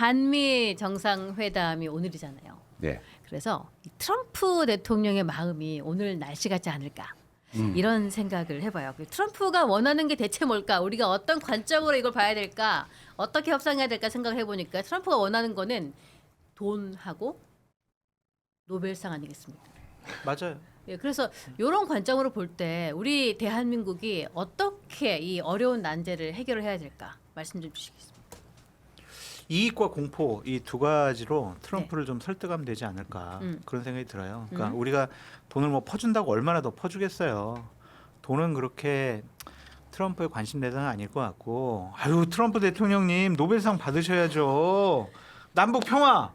한미 정상회담이 오늘이잖아요. 네. 그래서 트럼프 대통령의 마음이 오늘 날씨 같지 않을까 이런 생각을 해봐요. 트럼프가 원하는 게 대체 뭘까? 우리가 어떤 관점으로 이걸 봐야 될까? 어떻게 협상해야 될까 생각을 해보니까 트럼프가 원하는 거는 돈하고 노벨상 아니겠습니까? 맞아요. 예, 그래서 이런 관점으로 볼 때 우리 대한민국이 어떻게 이 어려운 난제를 해결을 해야 될까 말씀 좀 주시겠습니다. 이익과 공포 이 두 가지로 트럼프를 좀 설득하면 되지 않을까 그런 생각이 들어요. 그러니까 우리가 돈을 뭐 퍼준다고 얼마나 더 퍼주겠어요. 돈은 그렇게 트럼프의 관심 대상은 아닐 것 같고, 아유 트럼프 대통령님 노벨상 받으셔야죠. 남북 평화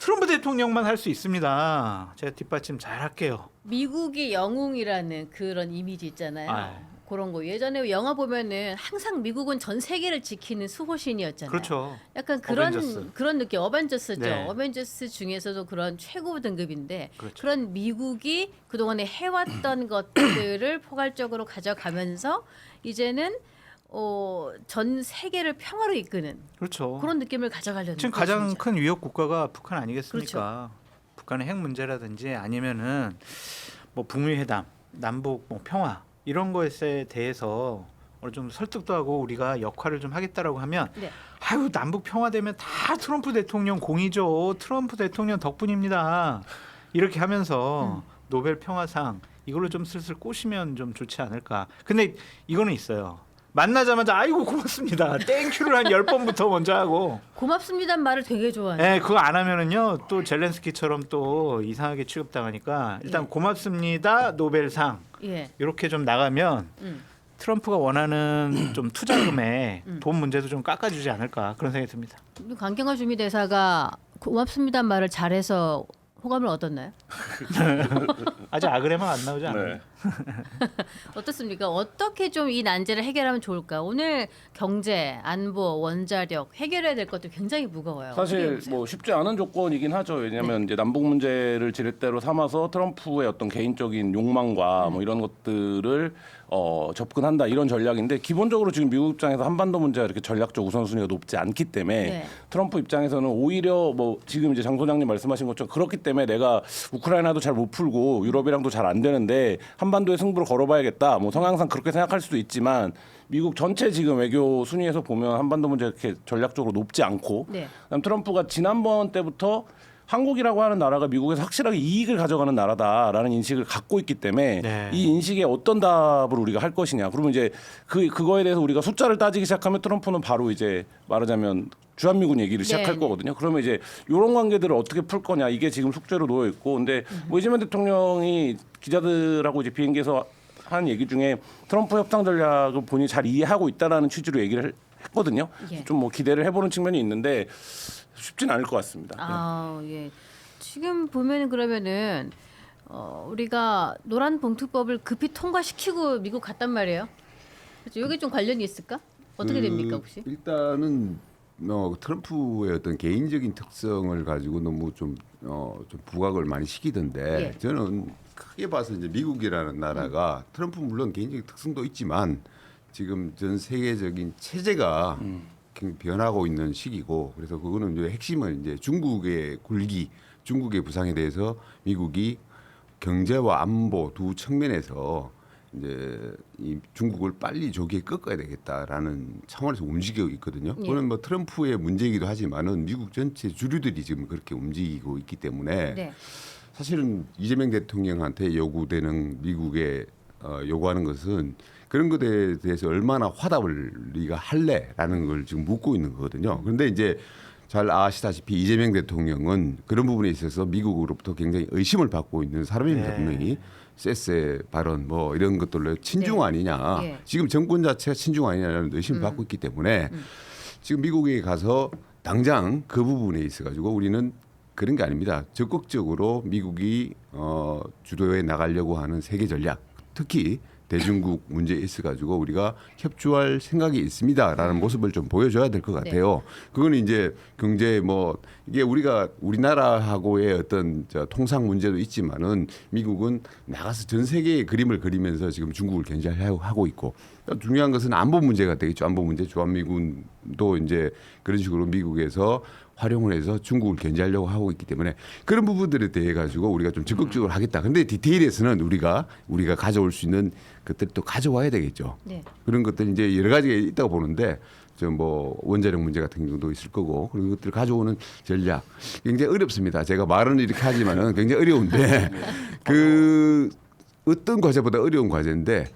트럼프 대통령만 할 수 있습니다. 제가 뒷받침 잘 할게요. 미국이 영웅이라는 그런 이미지 있잖아요. 아. 그런 거 예전에 영화 보면은 항상 미국은 전 세계를 지키는 수호신이었잖아요. 그렇죠. 약간 어벤져스. 그런 느낌. 어벤져스죠. 네. 어벤져스 중에서도 그런 최고 등급인데 그렇죠. 그런 미국이 그동안에 해왔던 것들을 포괄적으로 가져가면서 이제는 전 세계를 평화로 이끄는 그렇죠. 그런 느낌을 가져가려는 지금 거죠, 가장 진짜. 큰 위협 국가가 북한 아니겠습니까? 그렇죠. 북한의 핵 문제라든지 아니면은 뭐 북미 회담, 남북 뭐 평화 이런 것에 대해서 어느 정도 설득도 하고 우리가 역할을 좀 하겠다라고 하면 네. 아유 남북 평화되면 다 트럼프 대통령 공이죠. 트럼프 대통령 덕분입니다. 이렇게 하면서 노벨 평화상 이걸로 좀 슬슬 꼬시면 좀 좋지 않을까. 근데 이거는 있어요. 만나자마자 아이고 고맙습니다. 땡큐를 한 10번부터 먼저 하고. 고맙습니다는 말을 되게 좋아해요. 네, 그거 안 하면은요 또 젤렌스키처럼 또 이상하게 취급당하니까 일단 예. 고맙습니다 노벨상 예. 이렇게 좀 나가면 트럼프가 원하는 좀 투자금에 돈 문제도 좀 깎아주지 않을까 그런 생각이 듭니다. 강경화 주미대사가 고맙습니다는 말을 잘해서 호감을 얻었나요? 아직 아그레만 안 나오지 않아요. 네. 어떻습니까? 어떻게 좀 이 난제를 해결하면 좋을까? 오늘 경제, 안보, 원자력 해결해야 될 것도 굉장히 무거워요. 어떻게 사실 보세요? 뭐 쉽지 않은 조건이긴 하죠. 왜냐하면 이제 남북 문제를 지렛대로 삼아서 트럼프의 어떤 개인적인 욕망과 뭐 이런 것들을 접근한다 이런 전략인데 기본적으로 지금 미국 입장에서 한반도 문제가 이렇게 전략적 우선순위가 높지 않기 때문에 네. 트럼프 입장에서는 오히려 뭐 지금 이제 장 소장님 말씀하신 것처럼 그렇기 때문에 내가 우크라이나도 잘 못 풀고 유럽이랑도 잘 안 되는데 한반도에 승부를 걸어봐야겠다. 뭐 성향상 그렇게 생각할 수도 있지만 미국 전체 지금 외교 순위에서 보면 한반도 문제 이렇게 전략적으로 높지 않고 네. 그다음 트럼프가 지난번 때부터 한국이라고 하는 나라가 미국에서 확실하게 이익을 가져가는 나라다라는 인식을 갖고 있기 때문에 네. 이 인식에 어떤 답을 우리가 할 것이냐. 그러면 이제 그거에 대해서 우리가 숫자를 따지기 시작하면 트럼프는 바로 이제 말하자면 주한미군 얘기를 시작할 네. 거거든요. 그러면 이제 이런 관계들을 어떻게 풀 거냐 이게 지금 숙제로 놓여 있고, 근데 뭐 이재명 대통령이 기자들하고 이제 비행기에서 한 얘기 중에 트럼프 협상 전략을 본인이 잘 이해하고 있다라는 취지로 얘기를 했거든요. 예. 좀 뭐 기대를 해보는 측면이 있는데 쉽진 않을 것 같습니다. 아, 예. 지금 보면은 그러면은 우리가 노란 봉투법을 급히 통과시키고 미국 갔단 말이에요. 그렇죠? 이게 좀 관련이 있을까? 어떻게 됩니까 혹시? 일단은 트럼프의 어떤 개인적인 특성을 가지고 너무 좀 부각을 많이 시키던데 예. 저는 크게 봐서 이제 미국이라는 나라가 트럼프 물론 개인적인 특성도 있지만 지금 전 세계적인 체제가 굉장히 변하고 있는 시기고, 그래서 그거는 이제 핵심은 이제 중국의 굴기, 중국의 부상에 대해서 미국이 경제와 안보 두 측면에서 이제 이 중국을 빨리 조기에 꺾어야 되겠다라는 차원에서 움직이고 있거든요. 예. 그건 뭐 트럼프의 문제이기도 하지만은 미국 전체 주류들이 지금 그렇게 움직이고 있기 때문에 네. 사실은 이재명 대통령한테 요구되는 미국의 요구하는 것은 그런 것에 대해서 얼마나 화답을 네가 할래라는 걸 지금 묻고 있는 거거든요. 그런데 이제 잘 아시다시피 이재명 대통령은 그런 부분에 있어서 미국으로부터 굉장히 의심을 받고 있는 사람입니다. 네. 분명히 세세 발언 뭐 이런 것들로 친중 아니냐. 예. 지금 정권 자체가 친중 아니냐는 의심을 받고 있기 때문에 지금 미국에 가서 당장 그 부분에 있어 가지고 우리는 그런 게 아닙니다. 적극적으로 미국이 주도해 나가려고 하는 세계 전략, 특히 대중국 문제에 있어 가지고 우리가 협조할 생각이 있습니다라는 모습을 좀 보여줘야 될 것 같아요. 그거는 이제 경제 뭐 이게 우리나라하고의 어떤 통상 문제도 있지만은 미국은 나가서 전 세계의 그림을 그리면서 지금 중국을 견제하고 있고, 중요한 것은 안보 문제가 되겠죠. 안보 문제. 주한미군도 이제 그런 식으로 미국에서 활용을 해서 중국을 견제하려고 하고 있기 때문에 그런 부분들에 대해 가지고 우리가 좀 적극적으로 하겠다. 근데 디테일에서는 우리가 가져올 수 있는 것들을 또 가져와야 되겠죠. 네. 그런 것들이 이제 여러 가지가 있다고 보는데 저 뭐 원자력 문제 같은 경우도 있을 거고 그런 것들을 가져오는 전략 굉장히 어렵습니다. 제가 말은 이렇게 하지만은 굉장히 어려운데 그 어떤 과제보다 어려운 과제인데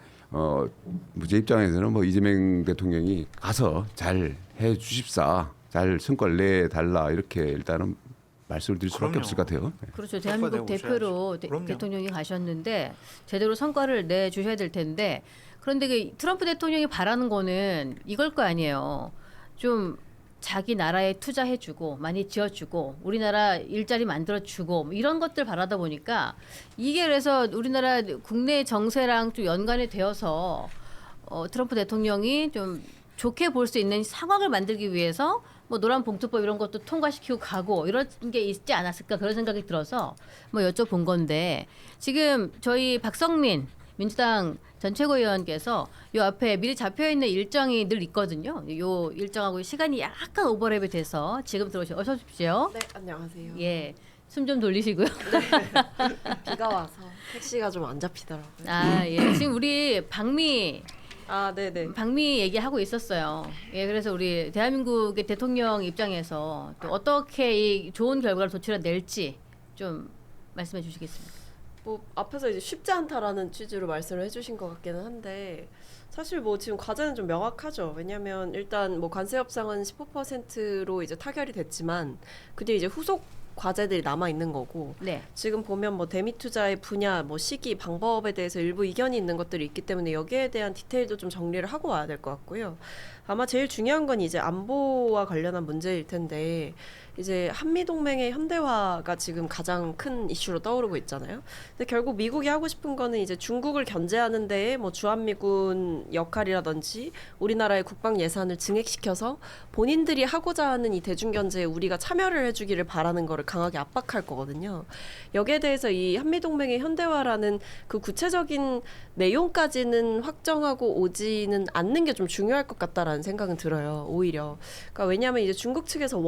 제 입장에서는 뭐 이재명 대통령이 가서 잘 해 주십사, 잘 성과를 내 달라 이렇게 일단은 말씀을 드릴 수밖에 그럼요. 없을 것 같아요. 그렇죠. 대한민국 성과 내고 대표로 오셔야죠. 그럼요. 대통령이 가셨는데 제대로 성과를 내 주셔야 될 텐데 그런데 그 트럼프 대통령이 바라는 거는 이걸 거 아니에요. 좀 자기 나라에 투자해주고 많이 지어주고 우리나라 일자리 만들어주고 뭐 이런 것들 바라다 보니까 이게 그래서 우리나라 국내 정세랑 좀 연관이 되어서 트럼프 대통령이 좀 좋게 볼 수 있는 상황을 만들기 위해서 뭐 노란봉투법 이런 것도 통과시키고 가고 이런 게 있지 않았을까 그런 생각이 들어서 뭐 여쭤본 건데 지금 저희 박성민 민주당 전 최고위원께서 요 앞에 미리 잡혀 있는 일정이 늘 있거든요. 요 일정하고 시간이 약간 오버랩이 돼서 지금 들어오셔 어서 오십시오. 네, 안녕하세요. 예. 숨 좀 돌리시고요. 비가 와서 택시가 좀 안 잡히더라고요. 아, 예. 지금 우리 박미 네네. 얘기하고 있었어요. 예, 그래서 우리 대한민국의 대통령 입장에서 또 어떻게 이 좋은 결과를 도출해낼지 좀 말씀해 주시겠습니까? 뭐 앞에서 이제 쉽지 않다라는 취지로 말씀을 해주신 것 같기는 한데 사실 뭐 지금 과제는 좀 명확하죠. 왜냐하면 일단 뭐 관세 협상은 15%로 이제 타결이 됐지만 그뒤 이제 후속 과제들이 남아 있는 거고 네. 지금 보면 뭐 대미 투자의 분야, 뭐 시기, 방법에 대해서 일부 이견이 있는 것들이 있기 때문에 여기에 대한 디테일도 좀 정리를 하고 와야 될 것 같고요. 아마 제일 중요한 건 이제 안보와 관련한 문제일 텐데 이제 한미 동맹의 현대화가 지금 가장 큰 이슈로 떠오르고 있잖아요. 근데 결국 미국이 하고 싶은 거는 이제 중국을 견제하는 데에 뭐 주한미군 역할이라든지 우리나라의 국방 예산을 증액시켜서 본인들이 하고자 하는 이 대중 견제에 우리가 참여를 해주기를 바라는 거를 강하게 압박할 거거든요. 여기에 대해서 이 한미 동맹의 현대화라는 그 구체적인 내용까지는 확정하고 오지는 않는 게 좀 중요할 것 같다라는 생각은 들어요. 오히려. 그러니까 왜냐하면 이제 중국 측에서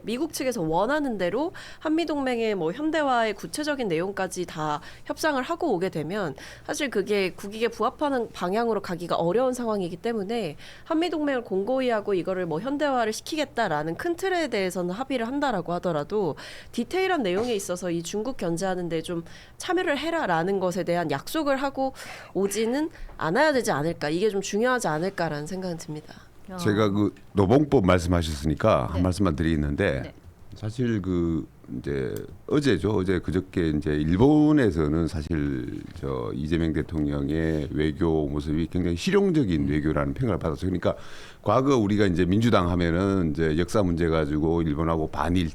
미국 측에서 원하는 대로 한미 동맹의 뭐 현대화의 구체적인 내용까지 다 협상을 하고 오게 되면 사실 그게 국익에 부합하는 방향으로 가기가 어려운 상황이기 때문에 한미 동맹을 공고히 하고 이거를 뭐 현대화를 시키겠다라는 큰 틀에 대해서는 합의를 한다라고 하더라도 디테일한 내용에 있어서 이 중국 견제하는 데 좀 참여를 해라라는 것에 대한 약속을 하고 오지는 않아야 되지 않을까. 이게 좀 중요하지 않을까라는 생각은 듭니다. 제가 그 노봉법 말씀하셨으니까 네. 한 말씀만 드리겠는데 네. 사실 그 이제 어제 그저께 이제 일본에서는 사실 저 이재명 대통령의 외교 모습이 굉장히 실용적인 외교라는 평을 받았어요. 그러니까 과거 우리가 이제 민주당 하면은 이제 역사 문제 가지고 일본하고 반일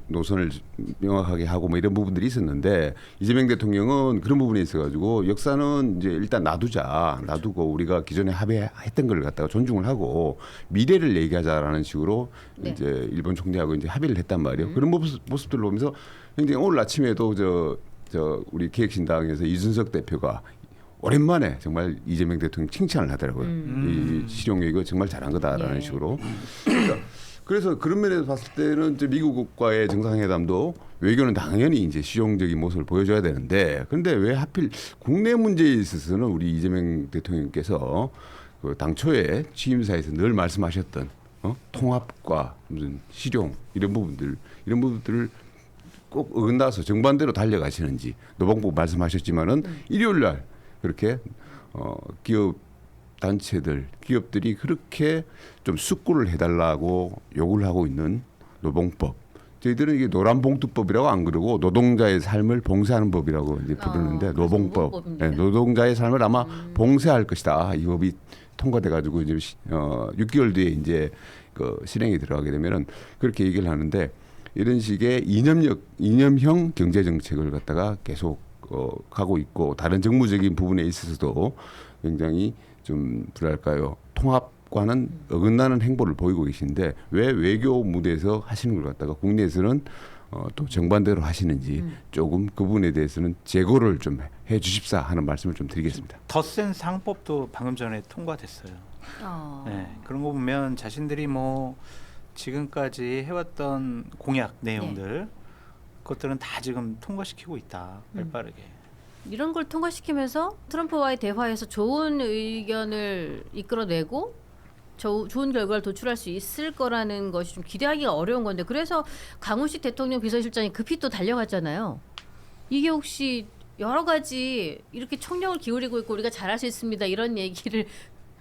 노선을 명확하게 하고 뭐 이런 부분들이 있었는데 이재명 대통령은 그런 부분에 있어가지고 역사는 이제 일단 놔두고 우리가 기존에 합의했던 걸 갖다가 존중을 하고 미래를 얘기하자라는 식으로 네. 이제 일본 총리하고 이제 합의를 했단 말이에요. 그런 모습들을 보면서 굉장히 오늘 아침에도 저 우리 기획신당에서 이준석 대표가 오랜만에 정말 이재명 대통령 칭찬을 하더라고요. 이 실용외교 정말 잘한 거다라는 예. 식으로. 그래서 그런 면에서 봤을 때는 이제 미국과의 정상회담도 외교는 당연히 이제 실용적인 모습을 보여줘야 되는데 그런데 왜 하필 국내 문제에 있어서는 우리 이재명 대통령께서 그 당초에 취임사에서 늘 말씀하셨던 통합과 무슨 실용 이런 부분들을 꼭 어긋나서 정반대로 달려가시는지 노봉법 말씀하셨지만은 일요일 날 그렇게 기업 단체들 기업들이 그렇게 좀 숙고를 해달라고 요구를 하고 있는 노봉법 저희들은 이게 노란봉투법이라고 안 그러고 노동자의 삶을 봉쇄하는 법이라고 이제 부르는데 노봉법 노봉법입니다. 네, 노동자의 삶을 아마 봉쇄할 것이다 이 법이 통과돼 가지고 이제 6개월 뒤에 이제 그 실행이 들어가게 되면은 그렇게 얘기를 하는데 이런 식의 이념형 경제 정책을 갖다가 계속 가고 있고 다른 정무적인 부분에 있어서도 굉장히 좀 뭐랄까요 통합과는 어긋나는 행보를 보이고 계신데 왜 외교 무대에서 하시는 걸 갖다가 국내에서는 또 정반대로 하시는지 조금 그 부분에 대해서는 재고를 좀 해주십사 하는 말씀을 좀 드리겠습니다. 더 센 상법도 방금 전에 통과됐어요. 네, 그런 거 보면 자신들이 뭐 지금까지 해왔던 공약 내용들 그것들은 다 지금 통과시키고 있다. 빠르게. 이런 걸 통과시키면서 트럼프와의 대화에서 좋은 의견을 이끌어내고 좋은 결과를 도출할 수 있을 거라는 것이 좀 기대하기가 어려운 건데 그래서 강훈식 대통령 비서실장이 급히 또 달려갔잖아요. 이게 혹시 여러 가지 이렇게 총력을 기울이고 있고 우리가 잘할 수 있습니다. 이런 얘기를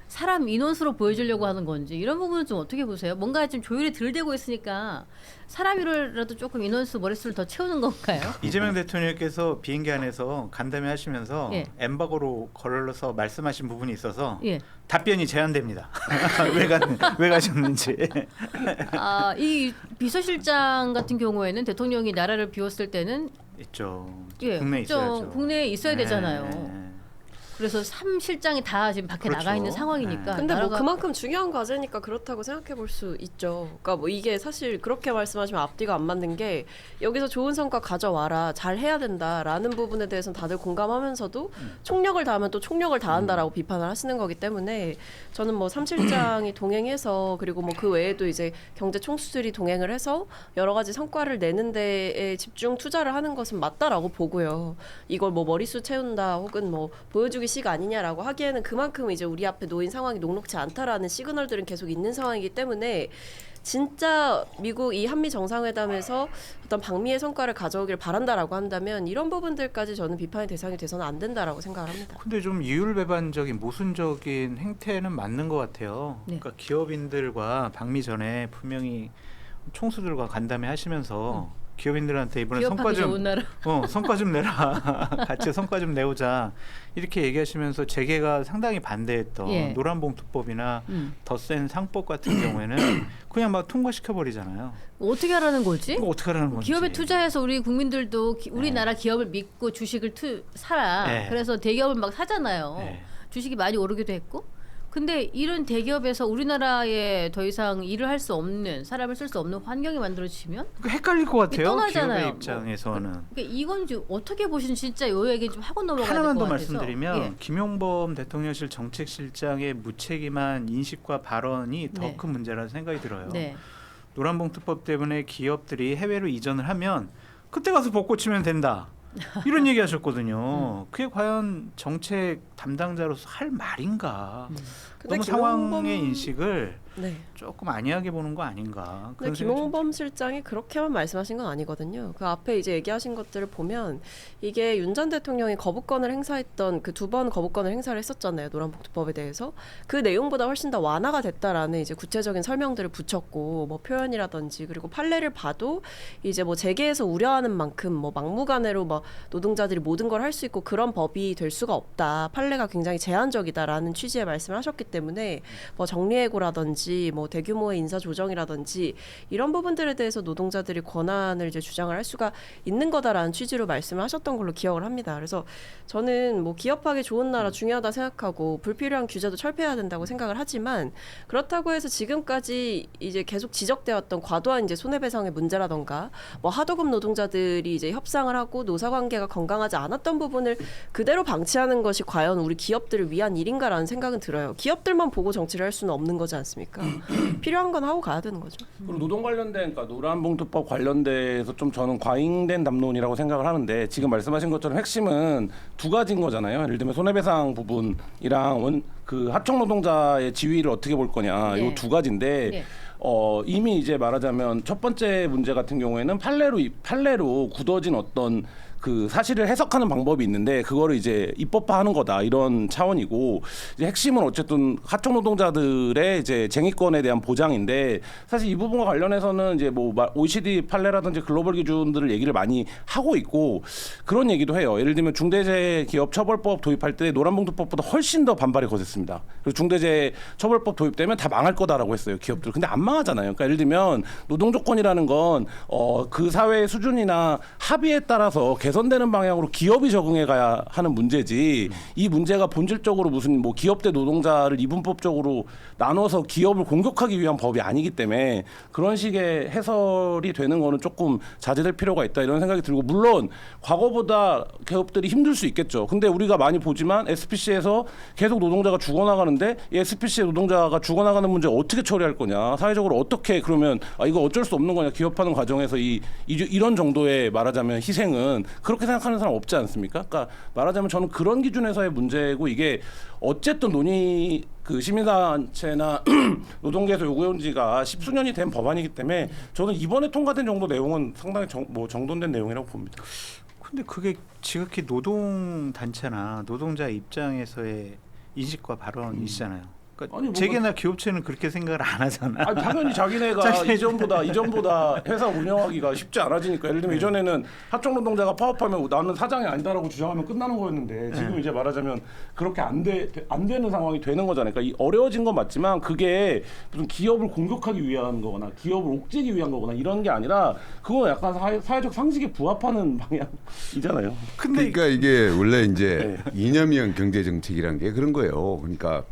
사람 인원수로 보여주려고 하는 건지 이런 부분은 좀 어떻게 보세요? 뭔가 좀 조율이 덜 되고 있으니까 사람이라도 조금 인원수 머릿수를 더 채우는 건가요? 이재명 대통령께서 비행기 안에서 간담회 하시면서 엠바고로 걸러서 말씀하신 부분이 있어서 답변이 제한됩니다. 왜 가셨는지. 이 비서실장 같은 경우에는 대통령이 나라를 비웠을 때는 있죠. 국내에 있어야죠. 국내에 있어야 되잖아요. 그래서 3실장이 다 지금 밖에 나가 있는 상황이니까. 근데 뭐 그만큼 중요한 과제니까 그렇다고 생각해 볼 수 있죠. 그러니까 뭐 이게 사실 그렇게 말씀하시면 앞뒤가 안 맞는 게 여기서 좋은 성과 가져와라, 잘 해야 된다라는 부분에 대해서는 다들 공감하면서도 총력을 다하면 또 총력을 다한다라고 비판을 하시는 거기 때문에 저는 뭐 3실장이 동행해서 그리고 뭐 그 외에도 이제 경제 총수들이 동행을 해서 여러 가지 성과를 내는 데에 집중 투자를 하는 것은 맞다라고 보고요. 이걸 뭐 머릿수 채운다 혹은 뭐 보여주기 식 아니냐라고 하기에는 그만큼 이제 우리 앞에 놓인 상황이 녹록지 않다라는 시그널들은 계속 있는 상황이기 때문에 진짜 미국 이 한미 정상회담에서 어떤 방미의 성과를 가져오길 바란다라고 한다면 이런 부분들까지 저는 비판의 대상이 돼서는 안 된다라고 생각을 합니다. 근데 좀 이율배반적인 모순적인 행태는 맞는 것 같아요. 그러니까 기업인들과 방미 전에 분명히 총수들과 간담회 하시면서 기업인들한테 이번에 성과 좀 내라. 같이 성과 좀 내오자. 이렇게 얘기하시면서 재계가 상당히 반대했던 노란봉투법이나 더 센 상법 같은 경우에는 그냥 막 통과시켜 버리잖아요. 어떻게 하라는 거지? 어떻게 하라는 건지. 기업에 투자해서 우리 국민들도 우리나라 기업을 믿고 주식을 사라. 그래서 대기업을 막 사잖아요. 주식이 많이 오르기도 했고. 근데 이런 대기업에서 우리나라에 더 이상 일을 할 수 없는 사람을 쓸 수 없는 환경이 만들어지면 헷갈릴 것 같아요. 떠나잖아요. 기업의 입장에서는. 그러니까 이건 어떻게 보시는 진짜 요 얘기 좀 하고 넘어가야 될 것 같아서. 하나만 더 말씀드리면 김용범 대통령실 정책실장의 무책임한 인식과 발언이 더 큰 문제라는 생각이 들어요. 노란봉투법 때문에 기업들이 해외로 이전을 하면 그때 가서 벚꽃 치면 된다. 이런 얘기 하셨거든요. 그게 과연 정책 담당자로서 할 말인가. 너무 상황의 인식을 조금 안이하게 보는 거 아닌가. 근데 김용범 실장이 그렇게만 말씀하신 건 아니거든요. 그 앞에 이제 얘기하신 것들을 보면 이게 윤 전 대통령이 거부권을 행사했던 그 2번 거부권을 행사를 했었잖아요. 노란봉투법에 대해서. 그 내용보다 훨씬 더 완화가 됐다라는 이제 구체적인 설명들을 붙였고 뭐 표현이라든지 그리고 판례를 봐도 이제 뭐 재계에서 우려하는 만큼 뭐 막무가내로 뭐 노동자들이 모든 걸 할 수 있고 그런 법이 될 수가 없다. 판례가 굉장히 제한적이다라는 취지의 말씀을 하셨기 때문에 뭐 정리해고라든지 뭐 대규모의 인사 조정이라든지 이런 부분들에 대해서 노동자들이 권한을 이제 주장을 할 수가 있는 거다라는 취지로 말씀을 하셨던 걸로 기억을 합니다. 그래서 저는 뭐 기업하기 좋은 나라 중요하다 생각하고 불필요한 규제도 철폐해야 된다고 생각을 하지만 그렇다고 해서 지금까지 이제 계속 지적되었던 과도한 이제 손해배상의 문제라던가 뭐 하도급 노동자들이 이제 협상을 하고 노사관계가 건강하지 않았던 부분을 그대로 방치하는 것이 과연 우리 기업들을 위한 일인가라는 생각은 들어요. 기업들만 보고 정치를 할 수는 없는 거지 않습니까? 필요한 건 하고 가야 되는 거죠. 그리고 노동 관련된, 그러니까 노란봉투법 관련돼서 좀 저는 과잉된 담론이라고 생각을 하는데 지금 말씀하신 것처럼 핵심은 두 가지인 거잖아요. 예를 들면 손해배상 부분이랑 그 하청 노동자의 지위를 어떻게 볼 거냐 이 두 가지인데. 이미 이제 말하자면 첫 번째 문제 같은 경우에는 판례로 굳어진 어떤 그 사실을 해석하는 방법이 있는데 그거를 이제 입법화하는 거다 이런 차원이고 이제 핵심은 어쨌든 하청 노동자들의 이제 쟁의권에 대한 보장인데 사실 이 부분과 관련해서는 이제 뭐 OECD 판례라든지 글로벌 기준들을 얘기를 많이 하고 있고 그런 얘기도 해요. 예를 들면 중대재해기업처벌법 도입할 때 노란봉투법보다 훨씬 더 반발이 거셌습니다. 그리고 중대재해처벌법 도입되면 다 망할 거다라고 했어요 기업들. 근데 안 망하잖아요. 그러니까 예를 들면 노동조건이라는 건 그 사회의 수준이나 합의에 따라서 개선되는 방향으로 기업이 적응해 가야 하는 문제지 이 문제가 본질적으로 무슨 뭐 기업 대 노동자를 이분법적으로 나눠서 기업을 공격하기 위한 법이 아니기 때문에 그런 식의 해설이 되는 거는 조금 자제될 필요가 있다 이런 생각이 들고 물론 과거보다 기업들이 힘들 수 있겠죠. 근데 우리가 많이 보지만 SPC에서 계속 노동자가 죽어나가는데 이 SPC의 노동자가 죽어나가는 문제 어떻게 처리할 거냐 사회적으로 어떻게 그러면 이거 어쩔 수 없는 거냐 기업하는 과정에서 이런 정도의 말하자면 희생은 그렇게 생각하는 사람 없지 않습니까? 그러니까 말하자면 저는 그런 기준에서의 문제고 이게 어쨌든 논의 그 시민단체나 노동계에서 요구해온 지가 10수년이 된 법안이기 때문에 저는 이번에 통과된 정도 내용은 상당히 정돈된 내용이라고 봅니다. 근데 그게 지극히 노동 단체나 노동자 입장에서의 인식과 발언이시잖아요. 그러니까 아니, 재계나 기업체는 그렇게 생각을 안 하잖아. 아니, 당연히 자기네가 이전보다 회사 운영하기가 쉽지 않아지니까 예를 들면 이전에는 하청 노동자가 파업하면 나는 사장이 아니다라고 주장하면 끝나는 거였는데 지금 이제 말하자면 그렇게 안 되는 상황이 되는 거잖아요. 그러니까 어려워진 건 맞지만 그게 무슨 기업을 공격하기 위한 거거나 기업을 옥죄기 위한 거거나 이런 게 아니라 그거 약간 사회적 상식에 부합하는 방향이잖아요. 그러니까 이게 원래 이제 이념형 경제 정책이란 게 그런 거예요. 그러니까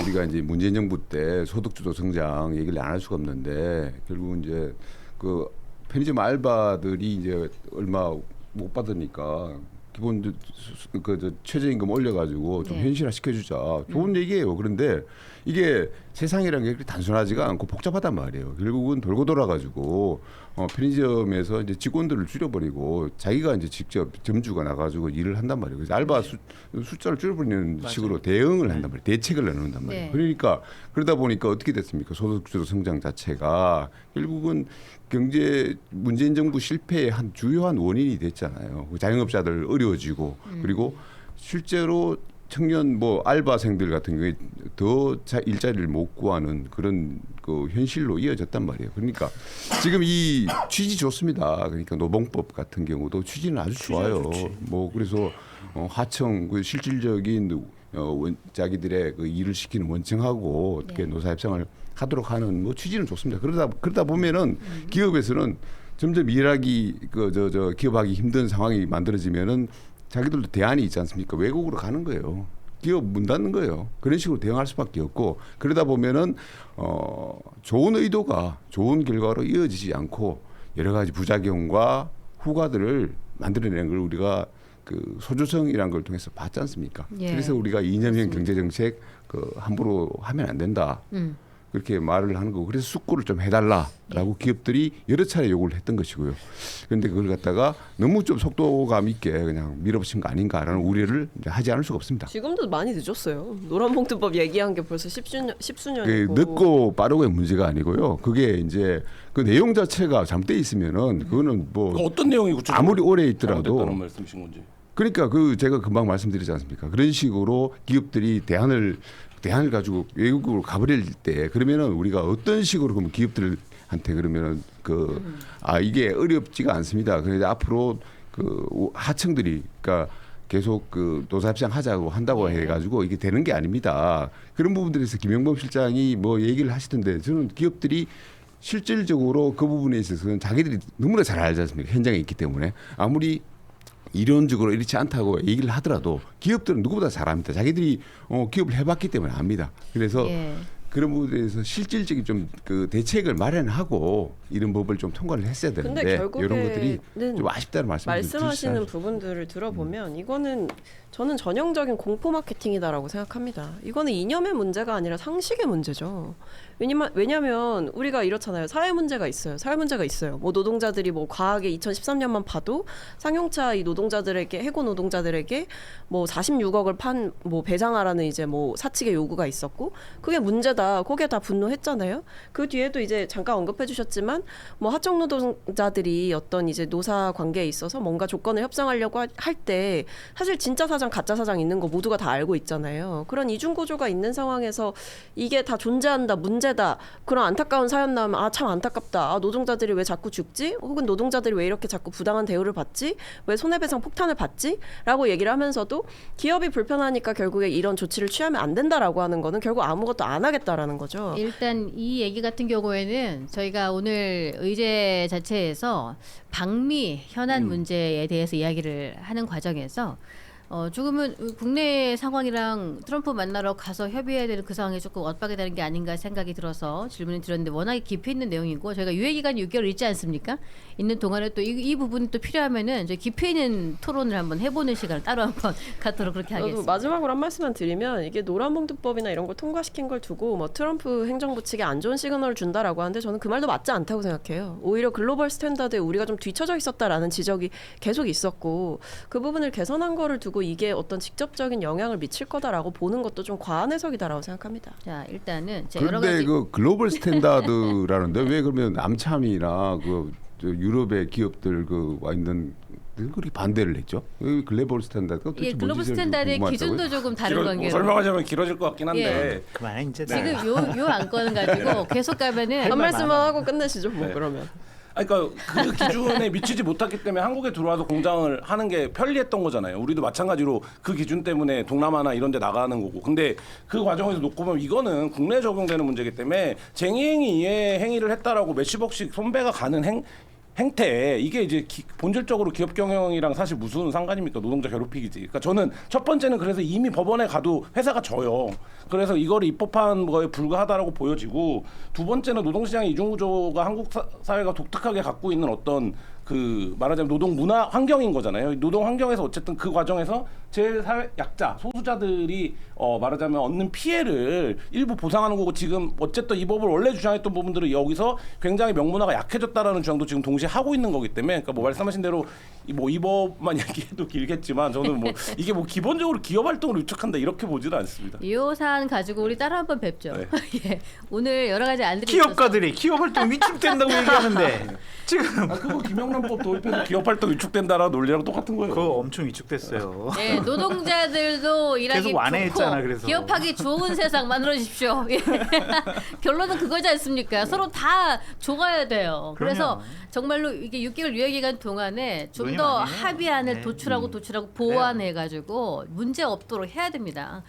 우리가 이제 문재인 정부 때 소득주도 성장 얘기를 안 할 수가 없는데 결국 이제 그 편의점 알바들이 이제 얼마 못 받으니까 기본 그 최저임금 올려가지고 좀 현실화 시켜주자 좋은 얘기예요. 그런데 이게 세상이라는 게 그렇게 단순하지가 않고 복잡하단 말이에요. 결국은 돌고 돌아가지고 편의점에서 이제 직원들을 줄여버리고 자기가 이제 직접 점주가 나가지고 일을 한단 말이에요. 그래서 알바 숫자를 줄여버리는 식으로 대응을 한단 말이에요. 대책을 내놓는단 말이에요. 네. 그러니까 그러다 보니까 어떻게 됐습니까? 소득주도 성장 자체가 결국은 경제 문재인 정부 실패의 한 주요한 원인이 됐잖아요. 자영업자들 어려워지고 그리고 실제로 청년 뭐 알바생들 같은 경우에 더 일자리를 못 구하는 그런 그 현실로 이어졌단 말이에요. 그러니까 지금 이 취지 좋습니다. 그러니까 노봉법 같은 경우도 취지는 아주 좋아요. 뭐 그래서 하청 그 실질적인 자기들의 그 일을 시키는 원청하고 어떻게 노사협상을 하도록 하는 뭐 취지는 좋습니다. 그러다 보면은 기업에서는 점점 일하기 기업하기 힘든 상황이 만들어지면은 자기들도 대안이 있지 않습니까? 외국으로 가는 거예요. 기업 문 닫는 거예요. 그런 식으로 대응할 수밖에 없고 그러다 보면은 좋은 의도가 좋은 결과로 이어지지 않고 여러 가지 부작용과 후과들을 만들어내는 걸 우리가 그 소주성이라는 걸 통해서 봤지 않습니까? 예. 그래서 우리가 이념형 경제 정책 그 함부로 하면 안 된다. 그렇게 말을 하는 거고 그래서 숙고를 좀 해달라라고 기업들이 여러 차례 요구를 했던 것이고요. 그런데 그걸 갖다가 너무 좀 속도감 있게 그냥 밀어붙인 거 아닌가라는 우려를 이제 하지 않을 수가 없습니다. 지금도 많이 늦었어요. 노란봉투법 얘기한 게 벌써 십수년이고. 늦고 빠르고의 문제가 아니고요. 그게 이제 그 내용 자체가 잘못돼 있으면은 그거는 뭐 어떤 내용이 구체적으로 아무리 오래 있더라도 잘못됐다는 말씀이신 건지. 그러니까 그 제가 금방 말씀드리지 않습니까? 그런 식으로 기업들이 대안을 가지고 외국으로 가버릴 때 그러면은 우리가 어떤 식으로 그러면 기업들한테 그러면은 이게 어렵지가 않습니다. 그래서 앞으로 그 하청들이 그러니까 계속 그 노사협상 하자고 한다고 해가지고 이게 되는 게 아닙니다. 그런 부분들에서 김영범 실장이 뭐 얘기를 하시던데 저는 기업들이 실질적으로 그 부분에 있어서는 자기들이 너무나 잘 알지 않습니까? 현장에 있기 때문에 아무리 이론적으로 이렇지 않다고 얘기를 하더라도 기업들은 누구보다 잘합니다. 자기들이 기업을 해봤기 때문에 압니다. 그래서 그런 부분에 대해서 실질적인 좀 그 대책을 마련하고 이런 법을 좀 통과를 했어야 되는데 근데 결국에는 이런 것들이 좀 아쉽다는 말씀하시는 부분들을 들어보면 이거는 저는 전형적인 공포 마케팅이다라고 생각합니다. 이거는 이념의 문제가 아니라 상식의 문제죠. 왜냐면 우리가 이렇잖아요. 사회 문제가 있어요. 뭐 노동자들이 뭐 과하게 2013년만 봐도 상용차 이 노동자들에게 해고 노동자들에게 뭐 46억을 뭐 배상하라는 이제 뭐 사측의 요구가 있었고 그게 문제다. 거기에 다 분노했잖아요. 그 뒤에도 이제 잠깐 언급해 주셨지만 뭐 하청 노동자들이 어떤 이제 노사 관계에 있어서 뭔가 조건을 협상하려고 할 때 사실 진짜 사장 가짜 사장 있는 거 모두가 다 알고 있잖아요. 그런 이중 구조가 있는 상황에서 이게 다 존재한다. 문제 문제다. 그런 안타까운 사연 나오면 아 참 안타깝다. 아, 노동자들이 왜 자꾸 죽지? 혹은 노동자들이 왜 이렇게 자꾸 부당한 대우를 받지? 왜 손해배상 폭탄을 받지? 라고 얘기를 하면서도 기업이 불편하니까 결국에 이런 조치를 취하면 안 된다라고 하는 거는 결국 아무것도 안 하겠다라는 거죠. 일단 이 얘기 같은 경우에는 저희가 오늘 의제 자체에서 방미 현안 문제에 대해서 이야기를 하는 과정에서 조금은 국내 상황이랑 트럼프 만나러 가서 협의해야 되는 그 상황이 조금 엇박이 되는 게 아닌가 생각이 들어서 질문을 드렸는데 워낙에 깊이 있는 내용이고 저희가 유예 기간이 6개월 있지 않습니까? 있는 동안에 또 이 부분이 또 필요하면은 저희 깊이 있는 토론을 한번 해보는 시간을 따로 한번 갖도록 그렇게 저도 하겠습니다. 마지막으로 한 말씀만 드리면 이게 노란봉투법이나 이런 걸 통과시킨 걸 두고 뭐 트럼프 행정부 측에 안 좋은 시그널을 준다라고 하는데 저는 그 말도 맞지 않다고 생각해요. 오히려 글로벌 스탠다드에 우리가 좀 뒤처져 있었다라는 지적이 계속 있었고 그 부분을 개선한 거를 두고 이게 어떤 직접적인 영향을 미칠 거다라고 보는 것도 좀 과한 해석이다라고 생각합니다. 자 일단은 제 여러 그런데 가지 그 글로벌 스탠다드라는데 왜 그러면 남참이나 저 유럽의 기업들 그 와 있는 그렇게 반대를 했죠? 그 글로벌 스탠다드가 도대체 예, 글로벌 뭔지 스탠다드의 궁금하다고요? 기준도 조금 다른 관계로 설명하자면 길어질 것 같긴 한데 예. 그만해 이제. 지금 요 안건 가지고 계속 가면은 한 말씀만 하고 끝내시죠 뭐 네. 그러면. 아니, 그러니까 그 기준에 미치지 못했기 때문에 한국에 들어와서 공장을 하는 게 편리했던 거잖아요. 우리도 마찬가지로 그 기준 때문에 동남아나 이런 데 나가는 거고. 근데 그 과정에서 놓고 보면 이거는 국내에 적용되는 문제이기 때문에 쟁의행위 이외의 행위를 했다라고 몇십억씩 손배가 가는 행태 이게 이제 본질적으로 기업 경영이랑 사실 무슨 상관입니까? 노동자 괴롭히기지. 그러니까 저는 첫 번째는 그래서 이미 법원에 가도 회사가 져요. 그래서 이거를 입법한 거에 불과하다라고 보여지고 두 번째는 노동시장의 이중구조가 한국 사회가 독특하게 갖고 있는 어떤 그 말하자면 노동 문화 환경인 거잖아요. 노동 환경에서 어쨌든 그 과정에서 제일 사회 약자 소수자들이 말하자면 얻는 피해를 일부 보상하는 거고 지금 어쨌든 이 법을 원래 주장했던 부분들은 여기서 굉장히 명문화가 약해졌다라는 주장도 지금 동시에 하고 있는 거기 때문에 그러니까 뭐 말씀하신 대로 이 법만 얘기해도 길겠지만 저는 뭐 이게 뭐 기본적으로 기업 활동을 위축한다 이렇게 보지는 않습니다. 이 사안 가지고 우리 따로 한번 뵙죠. 네. 예, 오늘 여러 가지 안들이 있어서 기업가들이 기업 활동 위축된다고 얘기하는데 지금 그거 김영란법 도입해서 기업 활동 위축된다라는 논리랑 똑같은 거예요. 그거 엄청 위축됐어요. 예, 노동자들도 일하기 계속 완화했잖아, 좋고 그래서. 기업하기 좋은 세상 만들어 주십시오. 예. 결론은 그거지 않습니까? 서로 다 좋아야 돼요. 그래서 그럼요. 정말로 이게 6개월 유예 기간 동안에 좀 논의 더 많이 해요. 합의안을 네. 도출하고 보완해 가지고 문제 없도록 해야 됩니다.